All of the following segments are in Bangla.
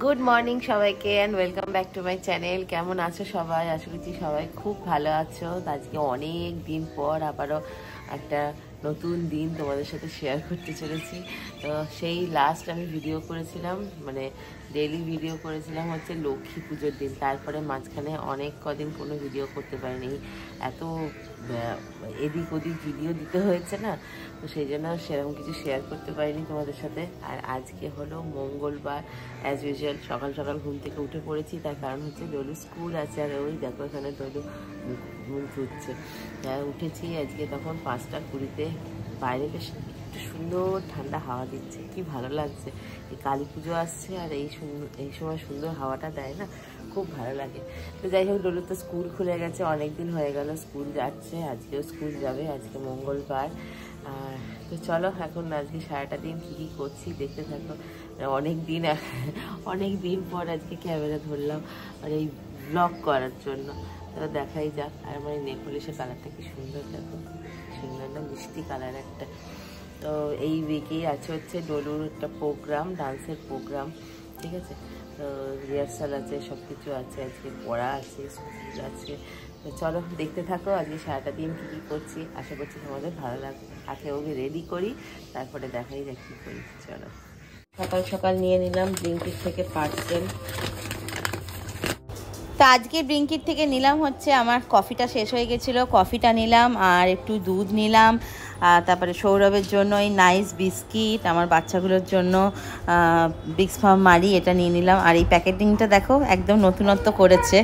গুড মর্নিং সবাইকে and welcome back to my channel. কেমন আছো সবাই? আশা করছি সবাই খুব ভালো আছো। আজকে অনেক দিন পর আবারও একটা নতুন দিন তোমাদের সাথে শেয়ার করতে চলেছি। তো সেই লাস্ট আমি ভিডিও করেছিলাম, মানে ডেইলি ভিডিও করেছিলাম হচ্ছে লক্ষ্মী পুজোর দিন। তারপরে মাঝখানে অনেক কদিন কোনো ভিডিও করতে পারিনি, এত এদিক ওদিক ভিডিও দিতে হয়েছে না, তো সেই জন্য সেরকম কিছু শেয়ার করতে পারিনি তোমাদের সাথে। আর আজকে হলো মঙ্গলবার, অ্যাজ ইউজুয়াল সকাল সকাল ঘুম থেকে উঠে পড়েছি। তার কারণ হচ্ছে দলু স্কুল আছে, আর ওই দেখো এখানে দলু মুখ ধুচ্ছে। উঠেছি আজকে তখন 5:20, বাইরে বেশ একটু সুন্দর ঠান্ডা হাওয়া দিচ্ছে, কি ভালো লাগছে। এই কালী পুজো আসছে আর এই সময় সুন্দর হাওয়াটা দেয় না, খুব ভালো লাগে। তো যাই হোক, ডলু তো স্কুল খুলে গেছে, অনেক দিন হয়ে গেল স্কুল যাচ্ছে, আজকেও স্কুল যাবে, আজকে মঙ্গলবার। আর তো চলো এখন আজকে সারাটা দিন কী কী করছি দেখতে থাকো। অনেক দিন পর আজকে ক্যামেরা ধরলাম আর এই ব্লগ করার জন্য, তো দেখাই যাক। আর আমার এই নেকলেসের কালারটা কি সুন্দর, দেখো সুন্দর না, মিষ্টি কালার একটা। তো এই উইকেই আছে হচ্ছে ডলুর একটা প্রোগ্রাম, ডান্সের প্রোগ্রাম, ঠিক আছে। তো রিহার্সাল আছে, সব কিছু আছে, আজকে পড়া আছে, স্কুল আছে। তো চলো দেখতে থাকো আজকে সারাটা দিন কী কী করছি। আশা করছি তোমাদের ভালো লাগবে। আগে ওকে রেডি করি, তারপরে দেখাই যাক কী করি। চলো, সকাল সকাল নিয়ে নিলাম ব্লিঙ্কিট থেকে পার্সেল। তো আজকে ব্লিঙ্কিট থেকে নিলাম হচ্ছে, আমার কফিটা শেষ হয়ে গেছিলো, কফিটা নিলাম আর একটু দুধ নিলাম। তারপরে সৌরভের জন্য এই নাইস বিস্কিট, আমার বাচ্চাগুলোর জন্য বিক্স ফার্ম মারি, এটা নিয়ে নিলাম। আর এই প্যাকেটিংটা দেখো একদম নতুনত্ব করেছে,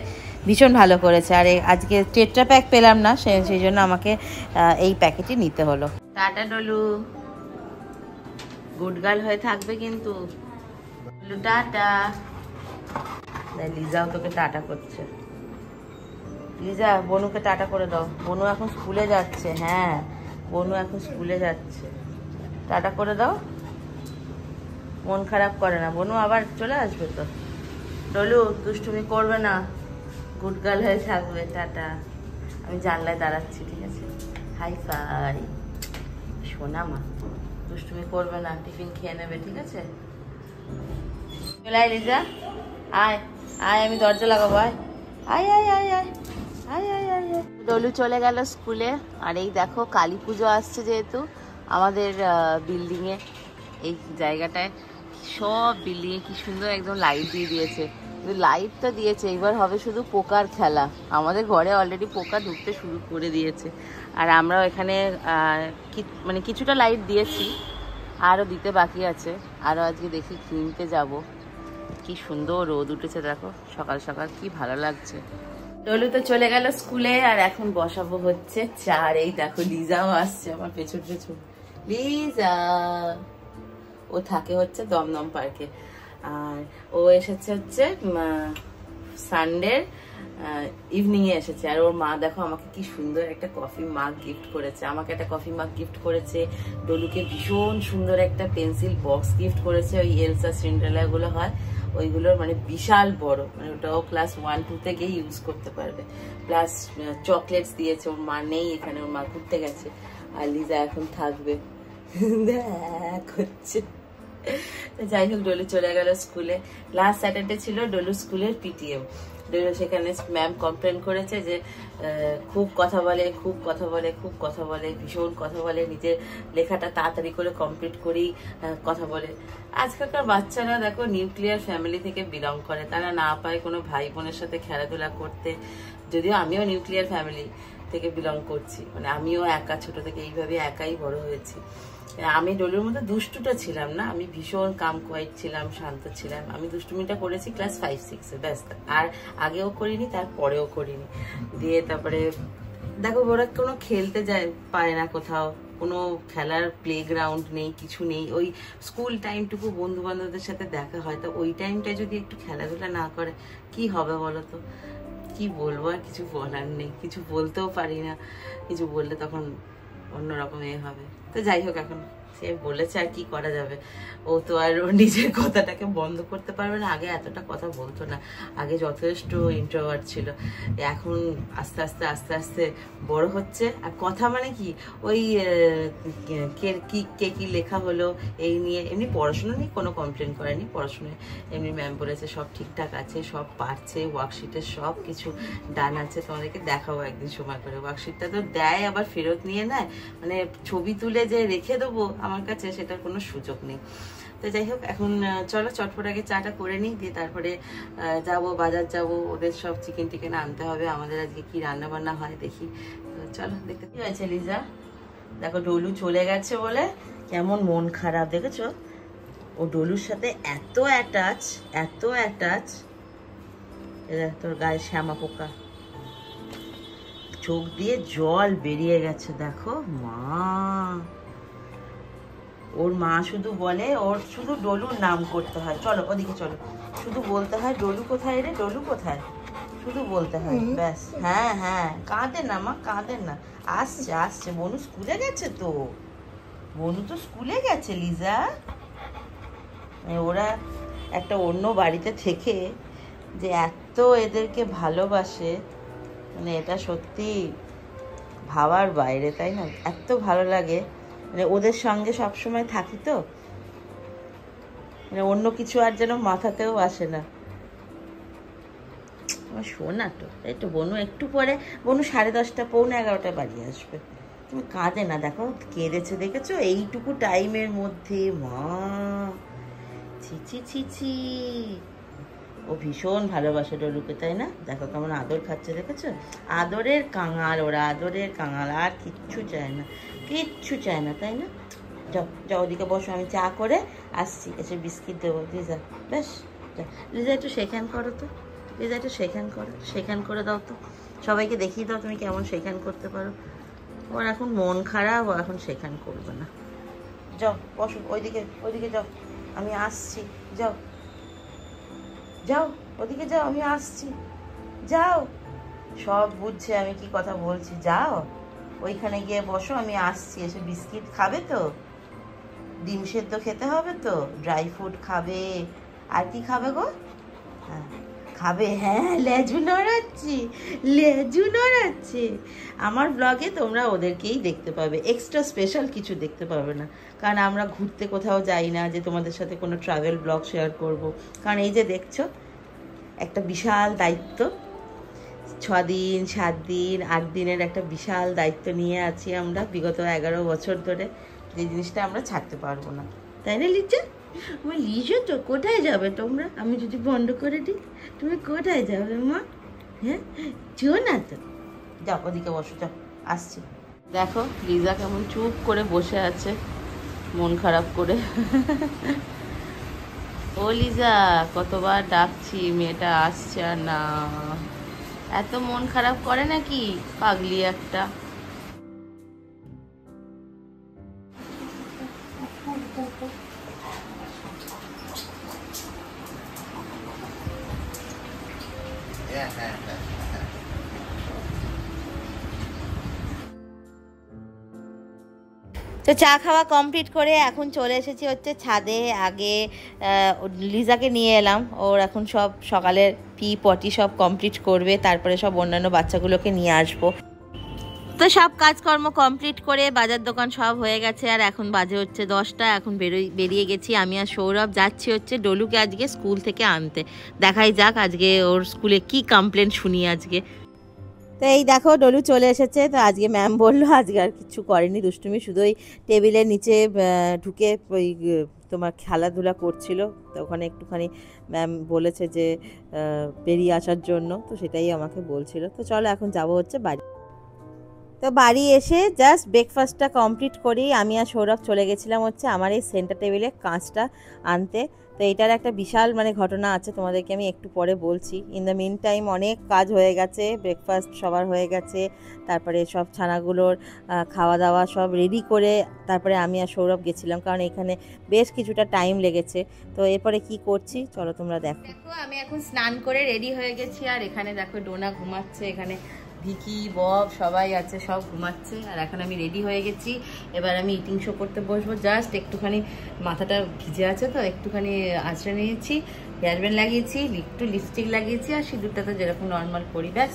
ভীষণ ভালো করেছে। আর আজকে টেট্রা প্যাক পেলাম না, সেই জন্য আমাকে এই প্যাকেটই নিতে হলো। টাটা ডলু, গুড গার্ল হয়ে থাকবে কিন্তু। টাটা। লিজাও তোকে টাটা করছে। লিজা, বনুকে টাটা করে দাও। বনু এখন স্কুলে যাচ্ছে। হ্যাঁ, বনু এখন স্কুলে যাচ্ছে, টাটা করে দাও। মন খারাপ করে না, বনু আবার চলে আসবে তো। ডলু দুষ্টুমি করবে না, গুড গার্ল হয়ে থাকবে। টাটা। আমি জানলায় দাঁড়াচ্ছি, ঠিক আছে। হাই ফাই সোনা মা, দুষ্টুমি করবে না, টিফিন খেয়ে নেবে, ঠিক আছে। চলে আয় লিজা, আয় আয়, আমি দরজা লাগাবো, আয় আয় আয় আয় আয় আয় আয় আয়। ডলু চলে গেল স্কুলে। আর এই দেখো কালী পুজো আসছে যেহেতু আমাদের বিল্ডিংয়ে, এই জায়গাটায় সব বিল্ডিংয়ে কি সুন্দর একদম লাইট দিয়ে দিয়েছে। লাইট তো দিয়েছে, এবার হবে শুধু পোকার খেলা। আমাদের ঘরে অলরেডি পোকা ঢুকতে শুরু করে দিয়েছে। আর আমরাও এখানে মানে কিছুটা লাইট দিয়েছি, আরও দিতে বাকি আছে। আরও আজকে দেখি কিনতে যাব। কি সুন্দর রোদ উঠেছে দেখো সকাল সকাল, কি ভালো লাগছে। ডলু তো চলে গেল স্কুলে, আর এখন বসাবো হচ্ছে চা। এই দেখো লিজাও আসছে আমার পেছন পেছন। লিজা, ও থাকে হচ্ছে দমদম পার্কে, আর ও এসেছে হচ্ছে সানডে ইভিনিং এ এসেছে। আর ওর মা দেখো আমাকে কি সুন্দর একটা কফি মাগ গিফট করেছে। আমাকে একটা কফি মাগ গিফট করেছে, ডলুকে ভীষণ সুন্দর একটা পেন্সিল বক্স গিফট করেছে। ওই এলসা সিন্ড্রেলা গুলো হয় ওইগুলোর, মানে বিশাল বড়, মানে ওটাও ক্লাস 1-2 থেকেই ইউজ করতে পারবে। প্লাস চকলেটস দিয়েছে। ওর মা নেই এখানে, ওর মা ঘুরতে গেছে, আর লিজা এখন থাকবে। দেখ হচ্ছে। যাই হোক, ডলু চলে গেল স্কুলে। লাস্ট স্যাটারডে ছিল ডলু স্কুলের পিটিএম। ডলু সেখানে ম্যাম কমপ্লেন করেছে যে খুব কথা বলে, খুব কথা বলে, খুব কথা বলে, ভীষণ কথা বলে, নিজের লেখাটা তাড়াতাড়ি করে কমপ্লিট করেই কথা বলে। আজকালকার বাচ্চারা দেখো নিউক্লিয়ার ফ্যামিলি থেকে বিলং করে, তারা না পায় কোনো ভাই বোনের সাথে খেলাধুলা করতে। যদিও আমিও নিউক্লিয়ার ফ্যামিলি থেকে বিলং করছি, মানে আমিও একা ছোট থেকে এইভাবে একাই বড় হয়েছি। আমি ডলুর মধ্যে দুষ্টুটা ছিলাম না, আমি ভীষণ কাম কোয়াইট ছিলাম, শান্ত ছিলাম। আমি দুষ্টুমিটা করেছি ক্লাস 5-6-এ, ব্যাস। আর আগেও করিনি, তারপরেও করিনি। দিয়ে তারপরে দেখো ওরা কোনো খেলতে যায় পারে না, কোথাও কোনো খেলার প্লে গ্রাউন্ড নেই, কিছু নেই। ওই স্কুল টাইমটুকু বন্ধু বান্ধবদের সাথে দেখা হয়, তো ওই টাইমটায় যদি একটু খেলাধুলা না করে কি হবে বলো তো। কি বলবো, আর কিছু বলার নেই, কিছু বলতেও পারি না। কিছু বললে তখন অন্যরকম এ হবে। তো যাই হোক, এখন সে বলেছে, আর কি করা যাবে, ও তো আর ওর নিজের কথাটাকে বন্ধ করতে পারবে না। আগে এতটা কথা বলতো না, আগে যথেষ্ট ইন্ট্রোভার্ট ছিল। এখন আস্তে আস্তে আস্তে আস্তে বড় হচ্ছে। আর কথা মানে কি, ওই কে কি লেখা হলো এই নিয়ে, এমনি পড়াশোনা নিয়ে কোনো কমপ্লেন করেনি। পড়াশোনায় এমনি ম্যাম বলেছে সব ঠিকঠাক আছে, সব পারছে, ওয়ার্কশিটের সব কিছু ডান আছে। তোমাদেরকে দেখাবো একদিন সময় করে। ওয়ার্কশিটটা তো দেয় আবার ফেরত নিয়ে নেয়, মানে ছবি তুলে যে রেখে দেবো আমার কাছে সেটার কোনো সুযোগ নেই। তো যাই হোক, এখন চলো চটপট আগে চাটা করে নিই, দিয়ে তারপরে যাবো বাজার যাব, ওদের সব চিকেন টিকেন আনতে হবে। আমাদের আজকে কি রান্না বান্না হয় দেখি। চলো দেখতে। কি হয়েছে লিজা? দেখো ডলু চলে গেছে বলে কেমন মন খারাপ, দেখেছো? ও ডলুর সাথে এত অ্যাটাচ। তোর গায়ে শ্যামা পোকা, চোখ দিয়ে জল বেরিয়ে গেছে। দেখো মা, ওর মা শুধু বলে ওর শুধু ডলুর নাম করতে হয়। চলো ওদিকে চলো, শুধু বলতে হয় ডলু কোথায় রে, ডলু কোথায়, শুধু বলতে হয় ব্যাস। হ্যাঁ কাঁদে না মা, কাঁদে না। আসছে বনু স্কুলে গেছে তো, বনু তো স্কুলে গেছে লিজা। ওরা একটা অন্য বাড়িতে থেকে যে এত এদেরকে ভালোবাসে, মানে এটা সত্যি ভাবার বাইরে, তাই না? এত ভালো লাগে, মানে ওদের সঙ্গে সবসময় থাকি তো, মানে অন্য কিছু আর যেন মাথাতেও আসে না। আমার শোনা তো এই তো বনু একটু পরে, বনু 10:30 পৌনে 11টা বাজে আসবে। তুমি কাঁদে না, দেখো কেঁদেছে দেখেছো এইটুকু টাইমের মধ্যে। মা ছি, ও ভীষণ ভালোবাসে ডলুকে, তাই না? দেখো কেমন আদর খাচ্ছে, দেখেছো? আদরের কাঙাল ওরা, আদরের কাঙাল, আর কিচ্ছু চায় না, তাই না? যাও ওদিকে বসো, আমি চা করে আসছি, এসে বিস্কিট দেবো। লিজা বেশ, লিজা একটু শেখান করো তো, লিজা একটু শেখান করে দাও তো, সবাইকে দেখিয়ে দাও তুমি কেমন শেখান করতে পারো। ওর এখন মন খারাপ, ও এখন শেখান করবে না। যাও বসো, ওইদিকে যাও, আমি আসছি। যাও ওদিকে যাও, আমি আসছি। যাও, সব বুঝছে আমি কি কথা বলছি। যাও ওইখানে গিয়ে বসো, আমি আসছি। এসে বিস্কিট খাবে তো, ডিম সেদ্ধ খেতে হবে তো, ড্রাই ফ্রুট খাবে, আর কি খাবে গো? হ্যাঁ খাবে, হ্যাঁ লেজু নড়াচ্ছে। আমার ব্লগে তোমরা ওদেরকেই দেখতে পাবে, এক্সট্রা স্পেশাল কিছু দেখতে পাবে না, কারণ আমরা ঘুরতে কোথাও যাই না যে তোমাদের সাথে কোনো ট্রাভেল ব্লগ শেয়ার করব। কারণ এই যে দেখছো, একটা বিশাল দায়িত্ব, 6 দিন 7 দিন 8 দিনের একটা বিশাল দায়িত্ব নিয়ে আছি আমরা বিগত 11 বছর ধরে, যে জিনিসটা আমরা ছাড়তে পারবো না, তাই না লিজা? আমার লিজা তো কোথায় যাবে তোমরা, আমি যদি বন্ধ করে দিই তুমি কোথায় যাবে মা? হ্যাঁ চো না তো, যাও ওদিকে বসো, যাও আসছি। দেখো লিজা কেমন চুপ করে বসে আছে মন খারাপ করে। ও লিজা, কতবার ডাকছি, মেয়েটা আসছে আর না। এত মন খারাপ করে নাকি, পাগলি একটা। তো চা খাওয়া কমপ্লিট করে এখন চলে এসেছি হচ্ছে ছাদে। আগে লিজাকে নিয়ে এলাম, ওর এখন সব সকালের পটি সব কমপ্লিট করবে, তারপরে সব অন্যান্য বাচ্চাগুলোকে নিয়ে আসবো। তো সব কাজকর্ম কমপ্লিট করে বাজার দোকান সব হয়ে গেছে, আর এখন বাজে হচ্ছে 10টা। এখন বেরিয়ে গেছি আমি আর সৌরভ, যাচ্ছি হচ্ছে ডলুকে আজকে স্কুল থেকে আনতে। দেখাই যাক আজকে ওর স্কুলে কি কমপ্লেন শুনি আজকে। তো এই দেখো ডলু চলে এসেছে। তো আজকে ম্যাম বললো আজকে আর কিছু করেনি দুষ্টুমি, শুধু ওই টেবিলের নিচে ঢুকে ওই তোমার খেলাধুলা করছিল। তো ওখানে একটুখানি ম্যাম বলেছে যে বেরিয়ে আসার জন্য, তো সেটাই আমাকে বলছিল। তো চলো এখন যাব হচ্ছে বাড়ি। তো বাড়ি এসে জাস্ট ব্রেকফাস্টটা কমপ্লিট করেই আমি আর সৌরভ চলে গেছিলাম হচ্ছে আমার এই সেন্টার টেবিলে কাঁচটা আনতে। তো এটার একটা বিশাল মানে ঘটনা আছে, তোমাদেরকে আমি একটু পরে বলছি। ইন দ্য মিন টাইম অনেক কাজ হয়ে গেছে, ব্রেকফাস্ট সবার হয়ে গেছে, তারপরে সব ছানাগুলোর খাওয়া দাওয়া সব রেডি করে তারপরে আমি আর সৌরভ গেছিলাম, কারণ এখানে বেশ কিছুটা টাইম লেগেছে। তো এরপরে কি করছি চলো তোমরা দেখো। দেখো আমি এখন স্নান করে রেডি হয়ে গেছি, আর এখানে দেখো ডোনা ঘুমাচ্ছে, এখানে ভিকি বব সবাই আছে, সব ঘুমাচ্ছে। আর এখন আমি রেডি হয়ে গেছি, এবার আমি ইটিং শো করতে বসবো। জাস্ট একটুখানি মাথাটা ভিজে আছে তো একটুখানি আঁচড়ে নিয়েছি, হেয়ার ব্যান্ড লাগিয়েছি, একটু লিপস্টিক লাগিয়েছি, আর সিঁদুরটা তো যেরকম নর্মাল করি, ব্যাস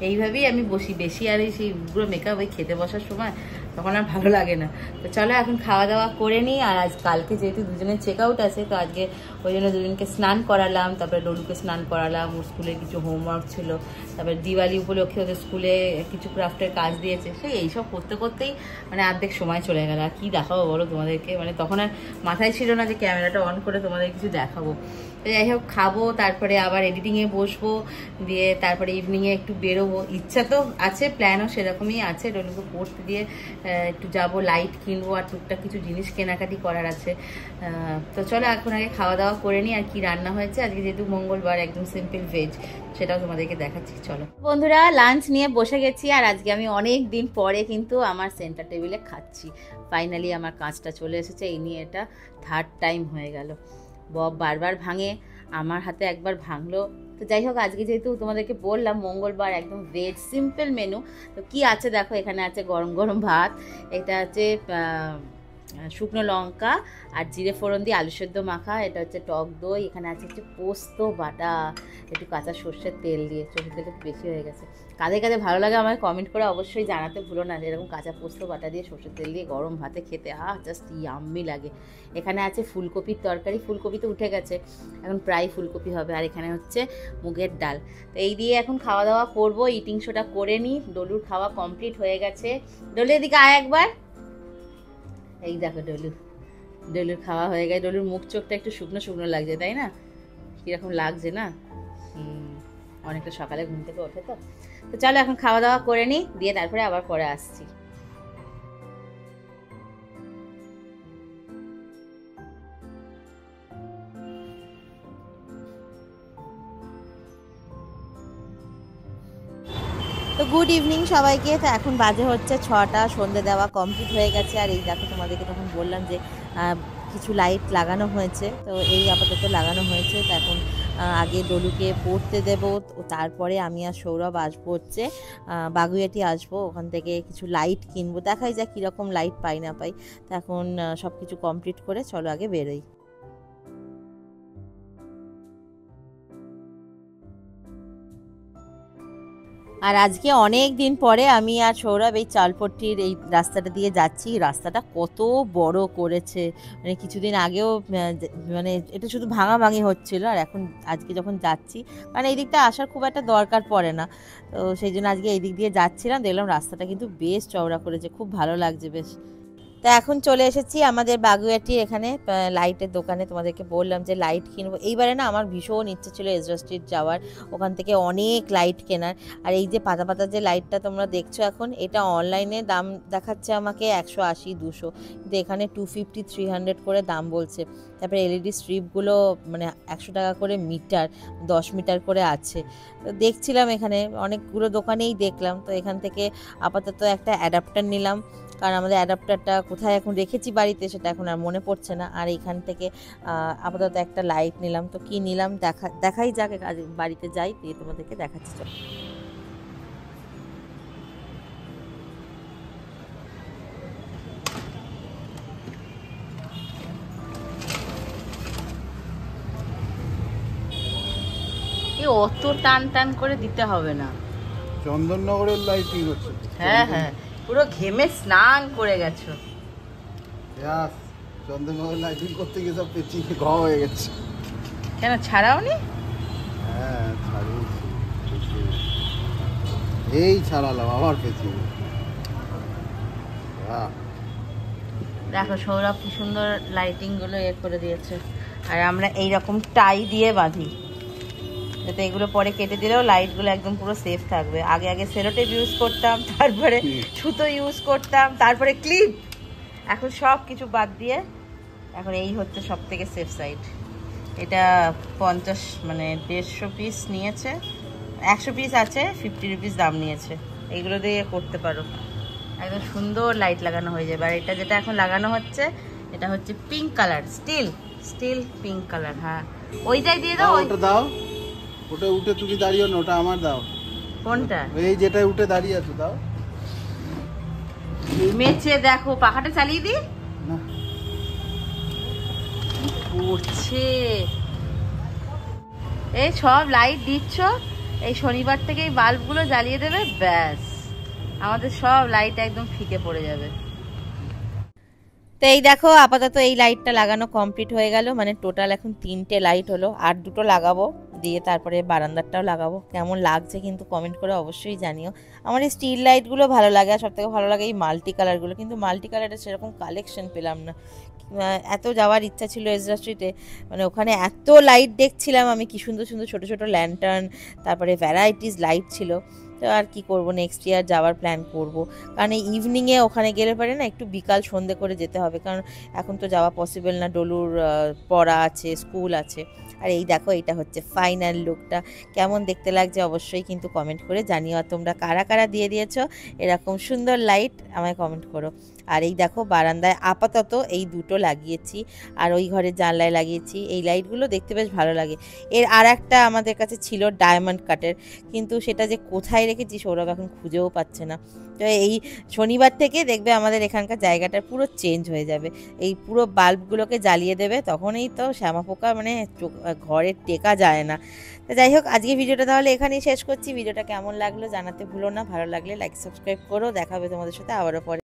এইভাবেই আমি বসি। বেশি আর এই সেইগুলো মেকআপ ওই খেতে বসার সময় তখন আর ভালো লাগে না। তো চলো এখন খাওয়া দাওয়া করে নিই। আর আজ কালকে যেহেতু দুজনের চেক আউট আছে, তো আজকে ওই জন্য দুজনকে স্নান করালাম, তারপরে ডলুকে স্নান করালাম, ওর স্কুলে কিছু হোমওয়ার্ক ছিল, তারপরে দিওয়ালি উপলক্ষে ওদের স্কুলে কিছু ক্রাফটের কাজ দিয়েছে। সেই এইসব করতে করতেই মানে অর্ধেক সময় চলে গেল। আর কি দেখাবো বলো তোমাদেরকে, মানে তখন আর মাথায় ছিল না যে ক্যামেরাটা অন করে তোমাদের কিছু দেখাবো। তো যাই হোক, খাবো, তারপরে আবার এডিটিংয়ে বসবো, দিয়ে তারপরে ইভিনিংয়ে একটু বেরোবো। ইচ্ছা তো আছে, প্ল্যানও সেরকমই আছে, ডলুকে পড়তে দিয়ে একটু যাবো, লাইট কিনবো, আর টুকটাক কিছু জিনিস কেনাকাটি করার আছে। তো চলো এখন আগে খাওয়া দাওয়া করে নিই। আর কি রান্না হয়েছে আজকে, যেহেতু মঙ্গলবার, একদম সিম্পল ভেজ, সেটাও তোমাদেরকে দেখাচ্ছি। চলো বন্ধুরা, লাঞ্চ নিয়ে বসে গেছি। আর আজকে আমি অনেক দিন পরে কিন্তু আমার সেন্টার টেবিলে খাচ্ছি। ফাইনালি আমার কাজটা চলে এসেছে, এই নিয়ে এটা 3rd টাইম হয়ে গেল। বব বারবার ভাঙে, আমার হাতে একবার ভাঙলো। তো যাই হোক, আজকে যেহেতু তোমাদেরকে বললাম মঙ্গলবার, একদম ভেজ সিম্পল মেনু। তো কি আছে দেখো, এখানে আছে গরম গরম ভাত, এটা আছে শুকনো লঙ্কা আর জিরে ফোড়ন দিয়ে আলু সেদ্ধ মাখা, এটা হচ্ছে টক দই, এখানে আছে হচ্ছে পোস্ত বাটা, একটু কাঁচা সর্ষের তেল দিয়ে। সর্ষের তেল একটু বেশি হয়ে গেছে। কাদের কাদের ভালো লাগে আমায় কমেন্ট করে অবশ্যই জানাতে ভুলো না, এরকম কাঁচা পোস্ত বাটা দিয়ে সর্ষের তেল দিয়ে গরম ভাতে খেতে জাস্ট ইয়াম্মি লাগে। এখানে আছে ফুলকপির তরকারি, ফুলকপি তো উঠে গেছে, এখন প্রায় ফুলকপি হবে। আর এখানে হচ্ছে মুগের ডাল। তো এই দিয়ে এখন খাওয়া দাওয়া করবো, ইটিং শোটা করে নিই। ডলুর খাওয়া কমপ্লিট হয়ে গেছে। ডলু এদিকে আয় একবার। এই দেখো ডলুর খাওয়া হয়ে গেছে। ডলুর মুখ চোখটা একটু শুকনো শুকনো লাগছে, তাই না? কিরকম লাগছে না? অনেকটা সকালে ঘুম থেকে ওঠে তো। তো চলো এখন খাওয়া দাওয়া করে নিই, দিয়ে তারপরে আবার পরে আসছি। তো গুড ইভিনিং সবাইকে। তো এখন বাজে হচ্ছে 6টা, সন্ধে দেওয়া কমপ্লিট হয়ে গেছে। আর এই দেখো, তোমাদেরকে তখন বললাম যে কিছু লাইট লাগানো হয়েছে, তো এই আপাতত লাগানো হয়েছে। তো এখন আগে ডলুকে পড়তে দেবো, তারপরে আমি আর সৌরভ আসবো হচ্ছে বাগুইয়াটি আসবো, ওখান থেকে কিছু লাইট কিনবো। দেখাই যাক কীরকম লাইট পাই না পাই। তো এখন সব কিছু কমপ্লিট করে চলো আগে বেরোই। আর আজকে অনেক দিন পরে আমি আর সৌরভ এই চালপট্টির এই রাস্তাটা দিয়ে যাচ্ছি। রাস্তাটা কত বড় করেছে, মানে কিছুদিন আগেও মানে এটা শুধু ভাঙাভাঙি হচ্ছিল, আর এখন আজকে যখন যাচ্ছি, কারণ এই দিকটা আসার খুব একটা দরকার পড়ে না, তো সেই জন্য আজকে এই দিক দিয়ে যাচ্ছিলাম, দেখলাম রাস্তাটা কিন্তু বেশ চওড়া করেছে, খুব ভালো লাগছে বেশ। তো এখন চলে এসেছি আমাদের বাগুইয়াটির এখানে লাইটের দোকানে। তোমাদেরকে বললাম যে লাইট কিনবো। এইবারে না আমার ভীষণ ইচ্ছে ছিল এজরা স্ট্রিট যাওয়ার, ওখান থেকে অনেক লাইট কেনার। আর এই যে পাতা পাতা যে লাইটটা তোমরা দেখছো এখন, এটা অনলাইনে দাম দেখাচ্ছে আমাকে 180, 200, কিন্তু এখানে 250, 300 করে দাম বলছে। তারপরে এলইডি স্ট্রিপগুলো মানে 100 টাকা করে মিটার, 10 মিটার করে আছে। তো দেখছিলাম এখানে অনেকগুলো দোকানেই দেখলাম, তো এখান থেকে আপাতত একটা অ্যাডাপ্টার নিলাম, কারণ আমাদের অ্যাডাপ্টারটা কোথায় এখন রেখেছি বাড়িতে সেটা এখন আর মনে পড়ছে না। আর এইখান থেকে আপাতত একটা লাইট নিলাম। তো কি নিলাম দেখাই যাক, বাড়িতে যাই দিয়ে তোমাদেরকে দেখাচ্ছি। চল অত টান টান করে দিতে হবে না, চন্দননগরের লাইটিং হচ্ছে। হ্যাঁ হ্যাঁ, পুরো ঘেমে স্নান করে গেছো। চন্দননগর লাইটিং করতে গিয়ে সব পেঁচিয়ে ঘ হয়ে গেছে। কেন ছাড়াওনি? হ্যাঁ ছাড়িয়েছি, এই ছাড়ালাম আবার পেঁচিয়ে। দেখো সৌরভ কি সুন্দর লাইটিং গুলো করে দিয়েছে। আর আমরা এইরকম টাই দিয়ে বাঁধি, যাতে এগুলো পরে কেটে দিলেও লাইটগুলো একদম পুরো সেফ থাকবে। আগে আগে সেলোটেপ ইউজ করতাম, তারপরে সুতো ইউজ করতাম, তারপরে ক্লিপ, এখন সব কিছু বাদ দিয়ে এখন এই হচ্ছে সব থেকে সেফ সাইড। এটা 50 মানে 150 পিস নিয়েছে, 100 পিস আছে, 50 রুপিস দাম নিয়েছে। এইগুলো দিয়ে করতে পারো, একদম সুন্দর লাইট লাগানো হয়ে যাবে। আর এটা যেটা এখন লাগানো হচ্ছে, এটা হচ্ছে pink colour, still pink colour. হ্যাঁ ওইটাই দিয়ে দাও, ওটা দাও, ওটা উঠে তুমি দাঁড়িও না, ওটা আমার দাও। কোনটা? এই যেটা উঠে দাঁড়িয়ে আছে তাও মেচে দেখো, পাখাটা চালিয়ে দি। না করছে এই সব লাইট দিচ্ছ, এই শনিবার থেকে এই বাল্বগুলো জ্বালিয়ে দেবে, ব্যাস আমাদের সব লাইট একদম ফিকে পড়ে যাবে। তো এই দেখো আপাতত এই লাইটটা লাগানো কমপ্লিট হয়ে গেল, মানে টোটাল এখন 3টে লাইট হলো, আর 2টো লাগাবো, দিয়ে তারপরে বারান্দারটাও লাগাবো। কেমন লাগছে কিন্তু কমেন্ট করে অবশ্যই জানিও। আমার এই স্টিল লাইটগুলো ভালো লাগে, আর সবথেকে ভালো লাগে এই মাল্টি কালারগুলো, কিন্তু মাল্টি কালারের সেরকম কালেকশন পেলাম না। এত যাওয়ার ইচ্ছা ছিল এজরা স্ট্রিটে, মানে ওখানে এত লাইট দেখছিলাম আমি, কি সুন্দর সুন্দর ছোটো ছোটো ল্যান্টার্ন, তারপরে ভ্যারাইটিস লাইট ছিল। তো আর কি করব, নেক্সট ইয়ার যাওয়ার প্ল্যান করব, কারণ এই ইভিনিংয়ে ওখানে গেলে পারে না একটু বিকাল সন্ধে করে যেতে হবে, কারণ এখন তো যাওয়া পসিবল না, ডলুর পড়া আছে, স্কুল আছে। আর এই দেখো এটা হচ্ছে ফাইনাল লুকটা, কেমন দেখতে লাগছে অবশ্যই কিন্তু কমেন্ট করে জানিও। আর তোমরা কারা কারা দিয়ে দিয়েছো এরকম সুন্দর লাইট আমায় কমেন্ট করো। আর এই দেখো বারান্দায় আপাতত এই 2টো লাগিয়েছি, আর ওই ঘরের জানলায় লাগিয়েছি। এই লাইটগুলো দেখতে বেশ ভালো লাগে। এর আর একটা আমাদের কাছে ছিল ডায়মন্ড কাটের, কিন্তু সেটা যে কোথায় রেখেছি সৌরভ এখন খুঁজেও পাচ্ছে না। তো এই শনিবার থেকে দেখবে আমাদের এখানকার জায়গাটা পুরো চেঞ্জ হয়ে যাবে, এই পুরো বাল্বগুলোকে জ্বালিয়ে দেবে, তখনই তো শ্যামাপোকা মানে ঘরে টেকা যায় না। তো যাই হোক, আজকে ভিডিওটা তাহলে এখানেই শেষ করছি। ভিডিওটা কেমন লাগলো জানাতে ভুলো না, ভালো লাগলে লাইক সাবস্ক্রাইব করো। দেখা হবে তোমাদের সাথে আবারও পরে।